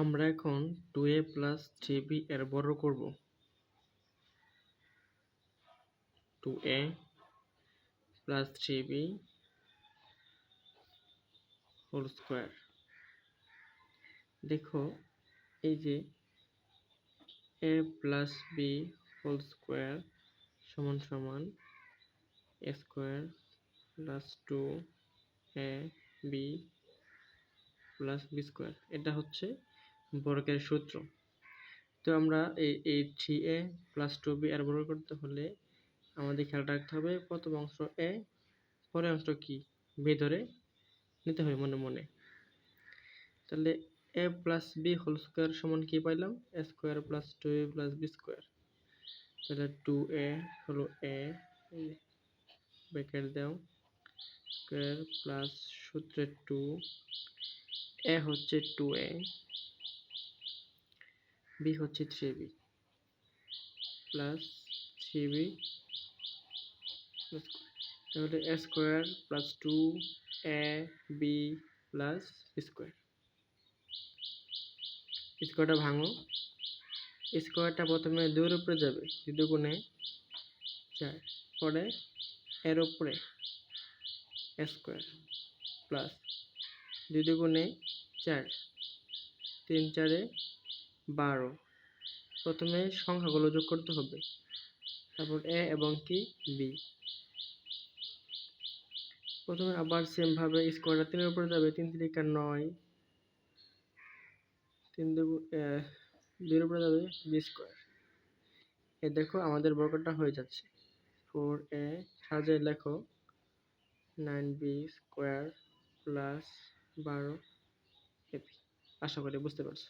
আমরা এখন 2a plus 3b এর বর্গ করব। 2a plus 3b whole square. দেখো এই যে a plus b whole square সমান সমান a square plus 2ab plus b square. এটা হচ্ছে বর্গের সূত্র। তো আমরা এই 3a প্লাস 2b এর বর্গ করতে হলে আমাদের খেয়াল রাখতে হবে প্রথম অংশ a, পরের অংশ কি b ধরে নিতে হবে মনে মনে। তাহলে a plus b whole square সমান কি পাইলাম? a square plus 2a plus b square. তাহলে 2a হলো a, ব্র্যাকেট দাও, স্কোয়ার প্লাস সূত্রে 2, a হচ্ছে 2a, b হচ্ছে 3b প্লাস 3b। তাহলে a square plus 2ab plus square. স্কোয়ারটা ভাঙো, স্কোয়ারটা প্রথমে 2 এর উপরে যাবে, 2 গুণে 4, পরে এর উপরে a স্কোয়ার প্লাস 2 গুণে 4, 3 4 12। প্রথমে সংখ্যাগুলো যোগ করতে হবে, তারপর a এবং কি b। প্রথমে আবার সেম ভাবে স্কোয়ারটা 3 এর উপরে যাবে, 3 3 9, 3 2 2 এর উপরে যাবে b স্কোয়ার। এই দেখো আমাদের বর্গটা হয়ে যাচ্ছে। 4a সাজিয়ে লেখো 9b স্কোয়ার প্লাস 12ab। আশা করি বুঝতে পারছো।